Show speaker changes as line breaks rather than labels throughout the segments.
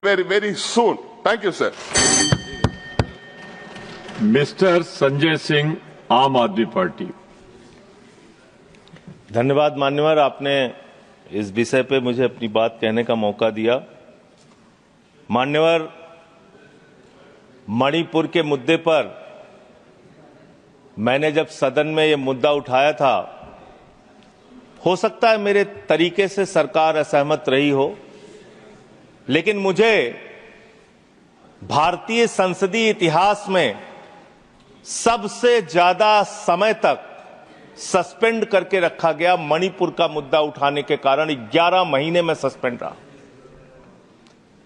very soon. Thank you, sir.
Mister Sanjay Singh, आम आदमी party.
धन्यवाद मान्यवर, आपने इस विषय पे मुझे अपनी बात कहने का मौका दिया। मान्यवर, मणिपुर के मुद्दे पर मैंने जब सदन में ये मुद्दा उठाया था, हो सकता है मेरे तरीके से सरकार असहमत रही हो, लेकिन मुझे भारतीय संसदीय इतिहास में सबसे ज्यादा समय तक सस्पेंड करके रखा गया मणिपुर का मुद्दा उठाने के कारण 11 महीने में सस्पेंड रहा।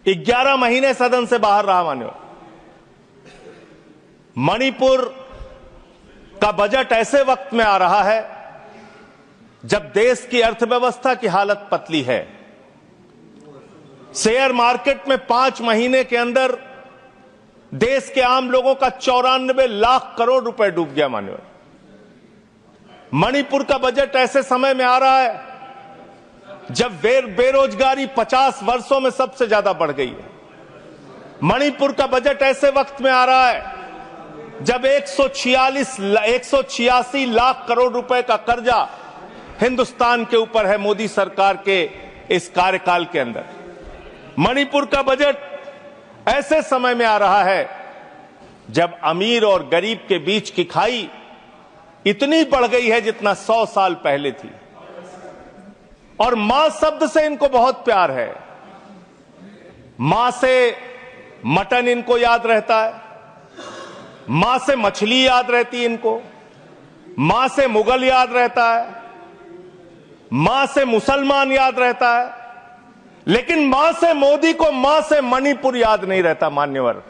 11 महीने सदन से बाहर रहा। मान्यवर, मणिपुर का बजट ऐसे वक्त में आ रहा है जब देश की अर्थव्यवस्था की हालत पतली है। शेयर मार्केट में 5 महीने के अंदर देश के आम लोगों का 94 लाख करोड़ रुपए डूब गया। मान्यवर, मणिपुर का बजट ऐसे समय में आ रहा है जब बेरोजगारी 50 वर्षों में सबसे ज्यादा बढ़ गई है। मणिपुर का बजट ऐसे वक्त में आ रहा है जब 186 लाख करोड़ रुपए का कर्जा हिंदुस्तान के ऊपर है मोदी सरकार के इस कार्यकाल के अंदर। मणिपुर का बजट ऐसे समय में आ रहा है जब अमीर और गरीब के बीच की खाई इतनी बढ़ गई है जितना 100 साल पहले थी। और मां शब्द से इनको बहुत प्यार है। मां से मटन इनको याद रहता है, मां से मछली याद रहती है इनको, मां से मुगल याद रहता है, मां से मुसलमान याद रहता है, लेकिन मां से मोदी को मां से मणिपुर याद नहीं रहता। मान्यवर,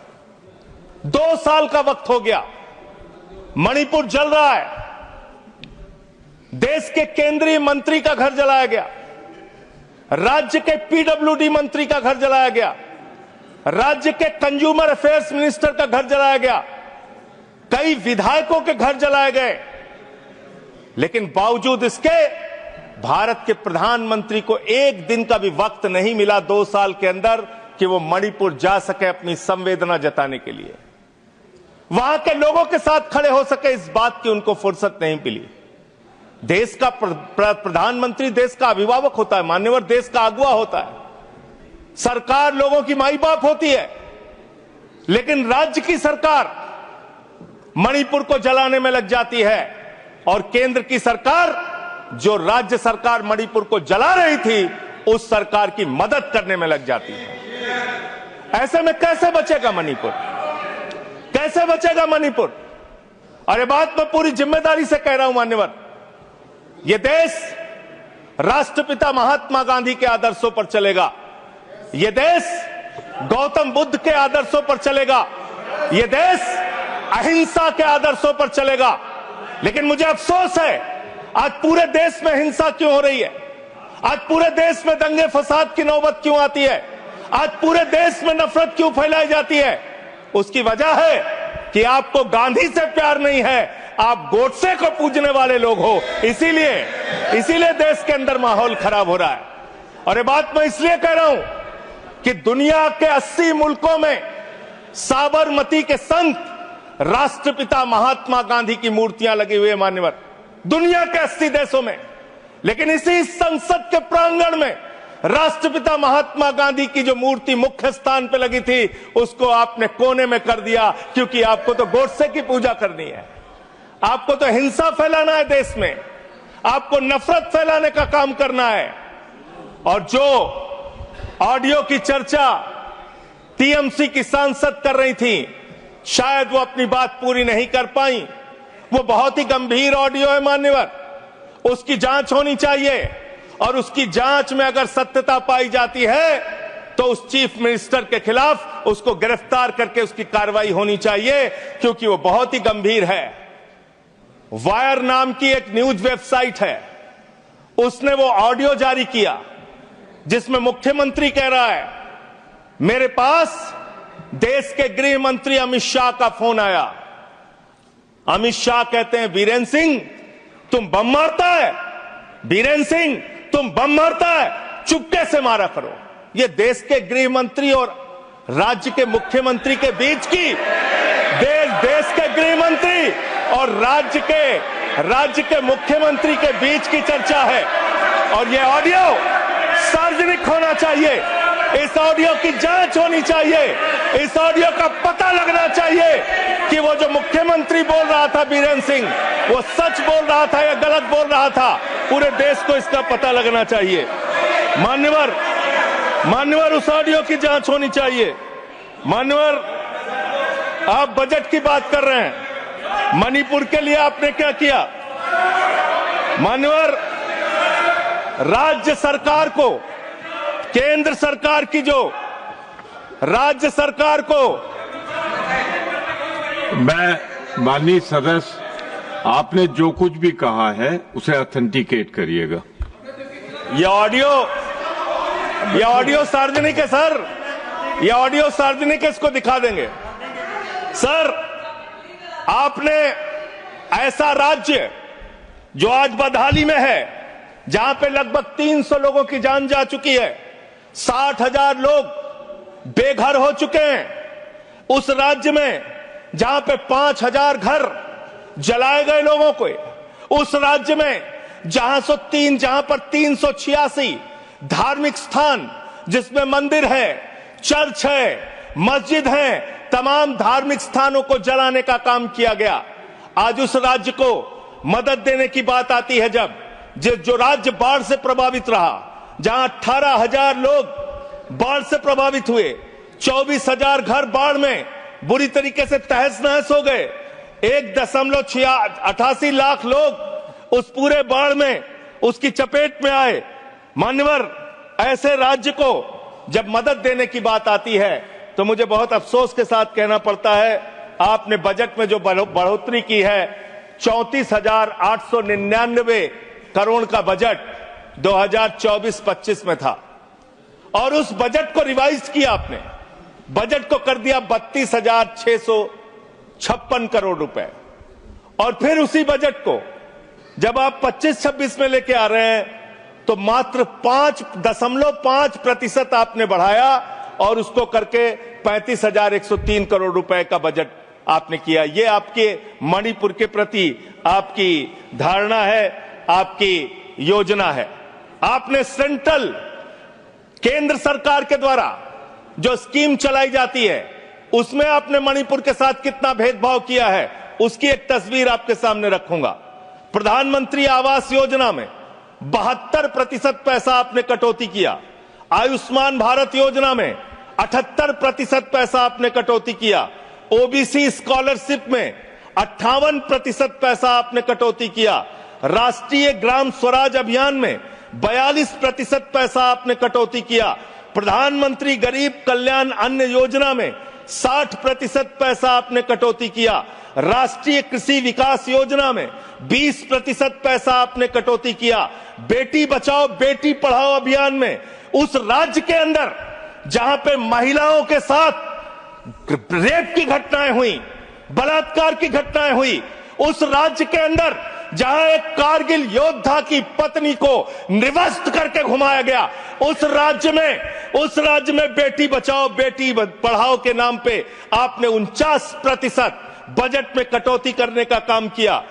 2 साल का वक्त हो गया, मणिपुर जल रहा है। देश के केंद्रीय मंत्री का घर जलाया गया, राज्य के पीडब्ल्यूडी मंत्री का घर जलाया गया, राज्य के कंज्यूमर अफेयर्स मिनिस्टर का घर जलाया गया, कई विधायकों के घर जलाए गए, लेकिन बावजूद इसके भारत के प्रधानमंत्री को एक दिन का भी वक्त नहीं मिला 2 साल के अंदर कि वो मणिपुर जा सके अपनी संवेदना जताने के लिए, वहां के लोगों के साथ खड़े हो सके। इस बात की उनको फुर्सत नहीं मिली। देश का प्रधानमंत्री देश का अभिभावक होता है मान्यवर, देश का अगुवा होता है, सरकार लोगों की माई बाप होती है, लेकिन राज्य की सरकार मणिपुर को जलाने में लग जाती है और केंद्र की सरकार, जो राज्य सरकार मणिपुर को जला रही थी, उस सरकार की मदद करने में लग जाती है। ऐसे में कैसे बचेगा मणिपुर? कैसे बचेगा मणिपुर? और ये बात मैं पूरी जिम्मेदारी से कह रहा हूं मान्यवर, यह देश राष्ट्रपिता महात्मा गांधी के आदर्शों पर चलेगा, यह देश गौतम बुद्ध के आदर्शों पर चलेगा, यह देश अहिंसा के आदर्शों पर चलेगा। लेकिन मुझे अफसोस है, आज पूरे देश में हिंसा क्यों हो रही है? आज पूरे देश में दंगे फसाद की नौबत क्यों आती है? आज पूरे देश में नफरत क्यों फैलाई जाती है? उसकी वजह है कि आपको गांधी से प्यार नहीं है, आप गोडसे को पूजने वाले लोग हो। इसीलिए देश के अंदर माहौल खराब हो रहा है। और ये बात मैं इसलिए कह रहा हूं कि दुनिया के 80 मुल्कों में साबरमती के संत राष्ट्रपिता महात्मा गांधी की मूर्तियां लगी हुई है मान्यवर, दुनिया के 80 देशों में। लेकिन इसी संसद के प्रांगण में राष्ट्रपिता महात्मा गांधी की जो मूर्ति मुख्य स्थान पर लगी थी, उसको आपने कोने में कर दिया, क्योंकि आपको तो गोडसे की पूजा करनी है, आपको तो हिंसा फैलाना है देश में, आपको नफरत फैलाने का काम करना है। और जो ऑडियो की चर्चा टीएमसी की सांसद कर रही थी, शायद वो अपनी बात पूरी नहीं कर पाई। वो बहुत ही गंभीर ऑडियो है मान्यवर, उसकी जांच होनी चाहिए, और उसकी जांच में अगर सत्यता पाई जाती है तो उस चीफ मिनिस्टर के खिलाफ उसको गिरफ्तार करके उसकी कार्रवाई होनी चाहिए, क्योंकि वो बहुत ही गंभीर है। वायर नाम की एक न्यूज वेबसाइट है, उसने वो ऑडियो जारी किया जिसमें मुख्यमंत्री कह रहा है, मेरे पास देश के गृह मंत्री अमित शाह का फोन आया। अमित शाह कहते हैं, बीरेन सिंह तुम बम मारता है, बीरेन सिंह तुम बम मारता है, चुपके से मारा करो। ये देश के गृह मंत्री और राज्य के मुख्यमंत्री के बीच की, देश के गृह मंत्री और राज्य के मुख्यमंत्री के बीच की चर्चा है। और ये ऑडियो सार्वजनिक होना चाहिए, इस ऑडियो की जांच होनी चाहिए, इस ऑडियो का पता लगना चाहिए कि वो जो मुख्यमंत्री बोल रहा था बीरेंद्र सिंह, वो सच बोल रहा था या गलत बोल रहा था। पूरे देश को इसका पता लगना चाहिए। मान्यवर उस ऑडियो की जांच होनी चाहिए। मान्यवर, आप बजट की बात कर रहे हैं, मणिपुर के लिए आपने क्या किया? मान्यवर, राज्य सरकार को, केंद्र सरकार की जो राज्य सरकार को,
मैं माननीय सदस्य, आपने जो कुछ भी कहा है उसे ऑथेंटिकेट करिएगा।
ये ऑडियो सार्वजनिक है सर, ये ऑडियो सार्वजनिक है, इसको दिखा देंगे। सर, आपने ऐसा राज्य जो आज बदहाली में है, जहां पे लगभग 300 लोगों की जान जा चुकी है, 60,000 लोग बेघर हो चुके हैं, उस राज्य में जहां पे 5,000 घर जलाए गए लोगों को, उस राज्य में जहां पर 386 धार्मिक स्थान, जिसमें मंदिर है, चर्च है, मस्जिद है, तमाम धार्मिक स्थानों को जलाने का काम किया गया। आज उस राज्य को मदद देने की बात आती है, जब जो राज्य बाढ़ से प्रभावित रहा, जहां 18,000 लोग बाढ़ से प्रभावित हुए, 24,000 घर बाढ़ में बुरी तरीके से तहस नहस हो गए, 1.88 लाख लोग उस पूरे बाढ़ में उसकी चपेट में आए। मान्यवर, ऐसे राज्य को जब मदद देने की बात आती है तो मुझे बहुत अफसोस के साथ कहना पड़ता है, आपने बजट में जो बढ़ोतरी की है, 34,899 करोड़ का बजट 2024-25 में था, और उस बजट को रिवाइज किया आपने, बजट को कर दिया 32,656 करोड़ रुपए। और फिर उसी बजट को जब आप 25-26 में लेके आ रहे हैं तो मात्र 5.5% आपने बढ़ाया और उसको करके 35,103 करोड़ रुपए का बजट आपने किया। ये आपके मणिपुर के प्रति आपकी धारणा है, आपकी योजना है। आपने सेंट्रल केंद्र सरकार के द्वारा जो स्कीम चलाई जाती है, उसमें आपने मणिपुर के साथ कितना भेदभाव किया है, उसकी एक तस्वीर आपके सामने रखूंगा। प्रधानमंत्री आवास योजना में 72% पैसा आपने कटौती किया, आयुष्मान भारत योजना में 78% पैसा आपने कटौती किया, ओबीसी स्कॉलरशिप में 58% पैसा आपने कटौती किया, राष्ट्रीय ग्राम स्वराज अभियान में 42% पैसा आपने कटौती किया, प्रधानमंत्री गरीब कल्याण अन्न योजना में 60% पैसा आपने कटौती किया, राष्ट्रीय कृषि विकास योजना में 20% पैसा आपने कटौती किया, बेटी बचाओ बेटी पढ़ाओ अभियान में उस राज्य के अंदर जहां पे महिलाओं के साथ रेप की घटनाएं हुई, बलात्कार की घटनाएं हुई, उस राज्य के अंदर जहां एक कारगिल योद्धा की पत्नी को निवस्त करके घुमाया गया, उस राज्य में बेटी बचाओ बेटी पढ़ाओ के नाम पे आपने 49% बजट में कटौती करने का काम किया।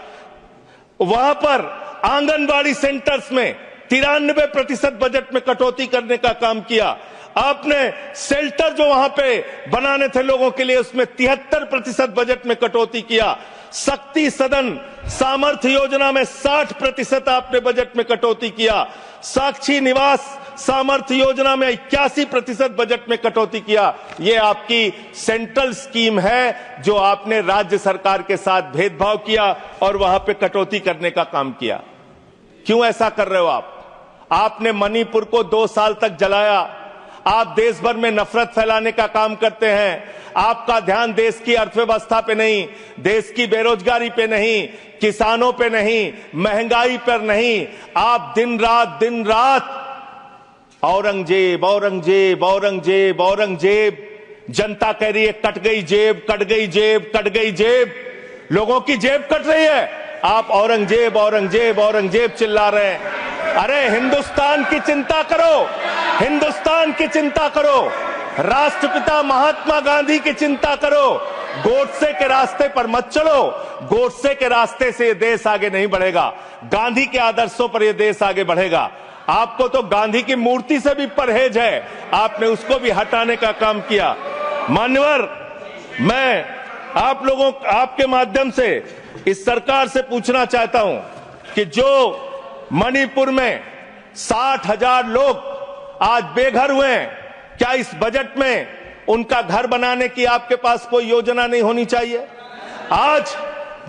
वहां पर आंगनबाड़ी सेंटर्स में 93% बजट में कटौती करने का काम किया। आपने शेल्टर जो वहां पे बनाने थे लोगों के लिए, उसमें 73% बजट में कटौती किया। शक्ति सदन सामर्थ्य योजना में 60% आपने बजट में कटौती किया। साक्षी निवास सामर्थ्य योजना में 81% बजट में कटौती किया। ये आपकी सेंट्रल स्कीम है जो आपने राज्य सरकार के साथ भेदभाव किया और वहां पे कटौती करने का काम किया। क्यों ऐसा कर रहे हो आप? आपने मणिपुर को 2 साल तक जलाया। आप देश भर में नफरत फैलाने का काम करते हैं। आपका ध्यान देश की अर्थव्यवस्था पे नहीं, देश की बेरोजगारी पे नहीं, किसानों पे नहीं, महंगाई पर नहीं। आप दिन रात औरंगजेब औरंगजेब औरंगजेब औरंगजेब, जनता कह रही है कट गई जेब कट गई जेब कट गई जेब, लोगों की जेब कट रही है, आप औरंगजेब औरंगजेब औरंगजेब चिल्ला रहे हैं। अरे हिंदुस्तान की चिंता करो, हिंदुस्तान की चिंता करो। राष्ट्रपिता महात्मा गांधी की चिंता करो, गोडसे के रास्ते पर मत चलो। गोडसे के रास्ते से ये देश आगे नहीं बढ़ेगा, गांधी के आदर्शों पर ये देश आगे बढ़ेगा। आपको तो गांधी की मूर्ति से भी परहेज है, आपने उसको भी हटाने का काम किया। मान्यवर, मैं आप लोगों, आपके माध्यम से इस सरकार से पूछना चाहता हूं कि जो मणिपुर में 60,000 लोग आज बेघर हुए हैं, क्या इस बजट में उनका घर बनाने की आपके पास कोई योजना नहीं होनी चाहिए? आज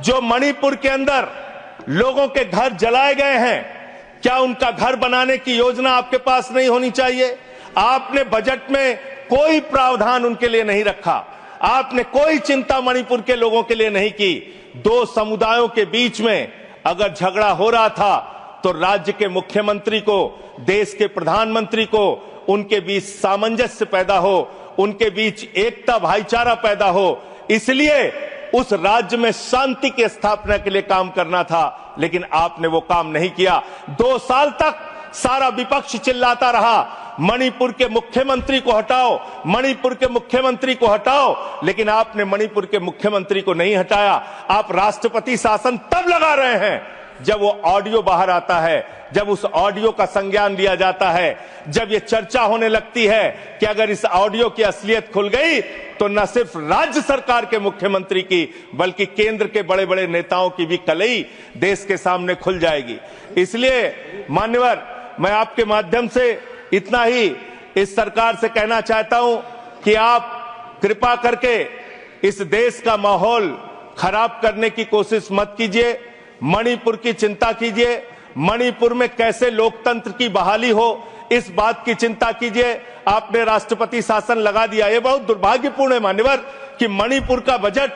जो मणिपुर के अंदर लोगों के घर जलाए गए हैं, क्या उनका घर बनाने की योजना आपके पास नहीं होनी चाहिए? आपने बजट में कोई प्रावधान उनके लिए नहीं रखा, आपने कोई चिंता मणिपुर के लोगों के लिए नहीं की। दो समुदायों के बीच में अगर झगड़ा हो रहा था तो राज्य के मुख्यमंत्री को, देश के प्रधानमंत्री को उनके बीच सामंजस्य पैदा हो, उनके बीच एकता भाईचारा पैदा हो, इसलिए उस राज्य में शांति की स्थापना के लिए काम करना था, लेकिन आपने वो काम नहीं किया। 2 साल तक सारा विपक्ष चिल्लाता रहा, मणिपुर के मुख्यमंत्री को हटाओ, मणिपुर के मुख्यमंत्री को हटाओ, लेकिन आपने मणिपुर के मुख्यमंत्री को नहीं हटाया। आप राष्ट्रपति शासन तब लगा रहे हैं जब वो ऑडियो बाहर आता है, जब उस ऑडियो का संज्ञान लिया जाता है, जब ये चर्चा होने लगती है कि अगर इस ऑडियो की असलियत खुल गई तो न सिर्फ राज्य सरकार के मुख्यमंत्री की बल्कि केंद्र के बड़े बड़े नेताओं की भी कलई देश के सामने खुल जाएगी। इसलिए मान्यवर, मैं आपके माध्यम से इतना ही इस सरकार से कहना चाहता हूं कि आप कृपा करके इस देश का माहौल खराब करने की कोशिश मत कीजिए, मणिपुर की चिंता कीजिए, मणिपुर में कैसे लोकतंत्र की बहाली हो इस बात की चिंता कीजिए। आपने राष्ट्रपति शासन लगा दिया, यह बहुत दुर्भाग्यपूर्ण है मान्यवर कि मणिपुर का बजट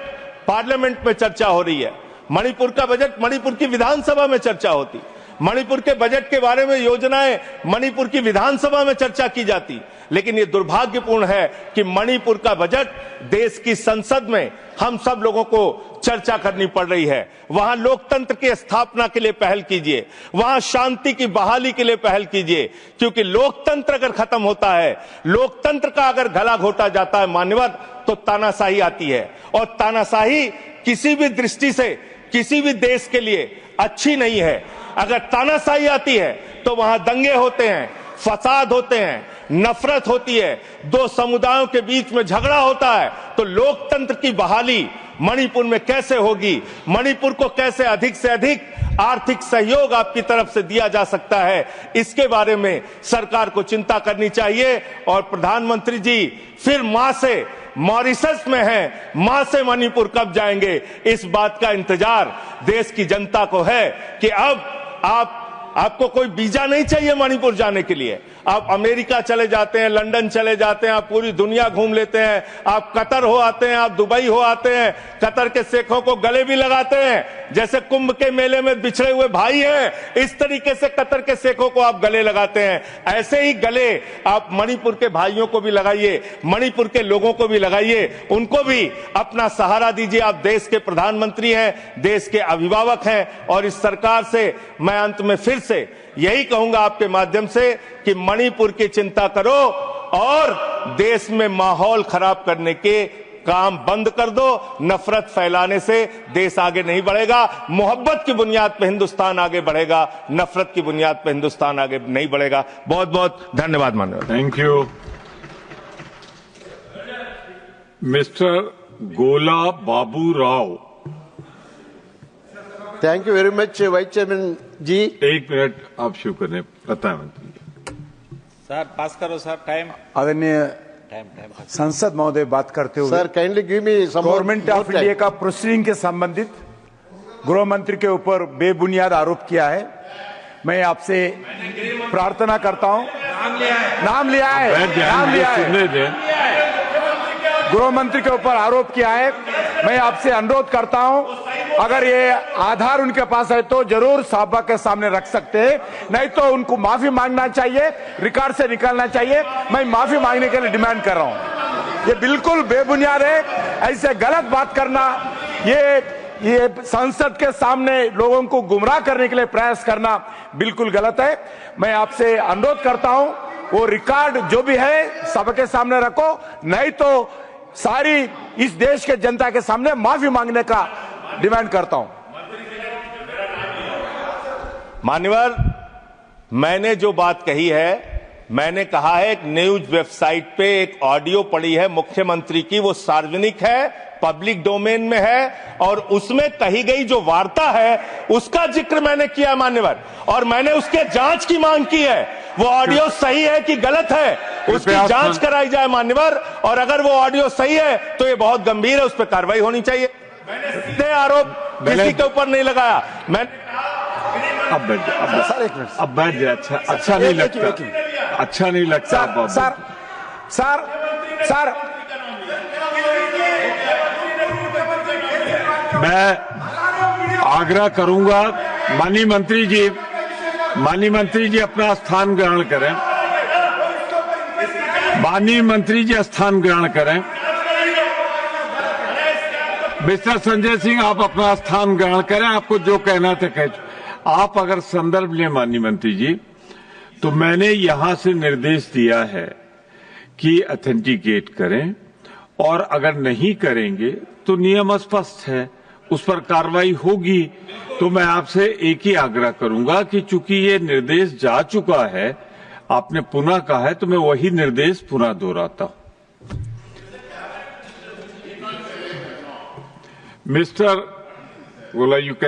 पार्लियामेंट में चर्चा हो रही है, मणिपुर का बजट मणिपुर की विधानसभा में चर्चा होती, मणिपुर के बजट के बारे में योजनाएं मणिपुर की विधानसभा में चर्चा की जाती, लेकिन यह दुर्भाग्यपूर्ण है कि मणिपुर का बजट देश की संसद में हम सब लोगों को चर्चा करनी पड़ रही है। वहां लोकतंत्र की स्थापना के लिए पहल कीजिए, वहां शांति की बहाली के लिए पहल कीजिए, क्योंकि लोकतंत्र अगर खत्म होता है, लोकतंत्र का अगर गला घोटा जाता है मान्यवर, तो तानाशाही आती है, और तानाशाही किसी भी दृष्टि से किसी भी देश के लिए अच्छी नहीं है। अगर तानाशाही आती है तो वहां दंगे होते हैं, फसाद होते हैं, नफरत होती है, दो समुदायों के बीच में झगड़ा होता है, तो लोकतंत्र की बहाली मणिपुर में कैसे होगी? मणिपुर को कैसे अधिक से अधिक आर्थिक सहयोग आपकी तरफ से दिया जा सकता है, इसके बारे में सरकार को चिंता करनी चाहिए। और प्रधानमंत्री जी फिर मां से मॉरिशस में है, मां से मणिपुर कब जाएंगे, इस बात का इंतजार देश की जनता को है कि अब आपको कोई वीजा नहीं चाहिए मणिपुर जाने के लिए। आप अमेरिका चले जाते हैं, लंदन चले जाते हैं, आप पूरी दुनिया घूम लेते हैं, आप कतर हो आते हैं, आप दुबई हो आते हैं, कतर के शेखों को गले भी लगाते हैं, जैसे कुंभ के मेले में बिछड़े हुए भाई हैं, इस तरीके से कतर के शेखों को आप गले लगाते हैं। ऐसे ही गले आप मणिपुर के भाइयों को भी लगाइए, मणिपुर के लोगों को भी लगाइए, उनको भी अपना सहारा दीजिए। आप देश के प्रधानमंत्री हैं, देश के अभिभावक हैं, और इस सरकार से मैं अंत में फिर से यही कहूंगा आपके माध्यम से कि मणिपुर की चिंता करो और देश में माहौल खराब करने के काम बंद कर दो। नफरत फैलाने से देश आगे नहीं बढ़ेगा। मोहब्बत की बुनियाद पर हिंदुस्तान आगे बढ़ेगा, नफरत की बुनियाद पर हिंदुस्तान आगे नहीं बढ़ेगा। बहुत बहुत धन्यवाद माननीय।
Thank you. Mister Gola Babu Rao.
Thank you very much vice chairman ji.
1 minute आप शुरू करें, प्रधानमंत्री।
सर पास करो सर, टाइम
आदरणीय संसद महोदय बात करते हुए
sir kindly give me some
government of India का प्रोसीडिंग के संबंधित गृह मंत्री के ऊपर बेबुनियाद आरोप किया है। मैं आपसे प्रार्थना करता हूं, नाम लिया है, गृह मंत्री के ऊपर आरोप किया है। मैं आपसे अनुरोध करता हूं, अगर ये आधार उनके पास है तो जरूर सभा के सामने रख सकते हैं, नहीं तो उनको माफी मांगना चाहिए, रिकॉर्ड से निकालना चाहिए। मैं माफी मांगने के लिए डिमांड कर रहा हूं। ये बिल्कुल बेबुनियाद है, ऐसे गलत बात करना, ये संसद के सामने लोगों को गुमराह करने के लिए प्रयास करना बिल्कुल गलत है। मैं आपसे अनुरोध करता हूं, वो रिकॉर्ड जो भी है सबके सामने रखो, नहीं तो सारी इस देश के जनता के सामने माफी मांगने का डिमांड करता हूं।
मान्यवर, मैंने जो बात कही है, मैंने कहा है एक न्यूज वेबसाइट पे एक ऑडियो पड़ी है मुख्यमंत्री की, वो सार्वजनिक है, पब्लिक डोमेन में है, और उसमें कही गई जो वार्ता है उसका जिक्र मैंने किया मान्यवर, और मैंने उसके जांच की मांग की है। वो ऑडियो सही है कि गलत है उसकी जांच कराई जाए मान्यवर, और अगर वो ऑडियो सही है तो ये बहुत गंभीर है, उस पर कार्रवाई होनी चाहिए। मैंने सीधे आरोप किसी के ऊपर नहीं लगाया।
अब बैठ जाए। अच्छा नहीं लगता, अच्छा नहीं लगता।
सर
मैं आग्रह करूंगा, माननीय मंत्री जी अपना स्थान ग्रहण करें। माननीय मंत्री जी स्थान ग्रहण करें। मिस्टर संजय सिंह, आप अपना स्थान ग्रहण करें। आपको जो कहना था कह। आप अगर संदर्भ लें माननीय मंत्री जी, तो मैंने यहां से निर्देश दिया है कि ऑथेंटिकेट करें, और अगर नहीं करेंगे तो नियम स्पष्ट है, उस पर कार्रवाई होगी। तो मैं आपसे एक ही आग्रह करूंगा कि चूंकि ये निर्देश जा चुका है, आपने पुनः कहा है, तो मैं वही निर्देश पुनः दोहराता हूं। मिस्टर बोला, यू कैन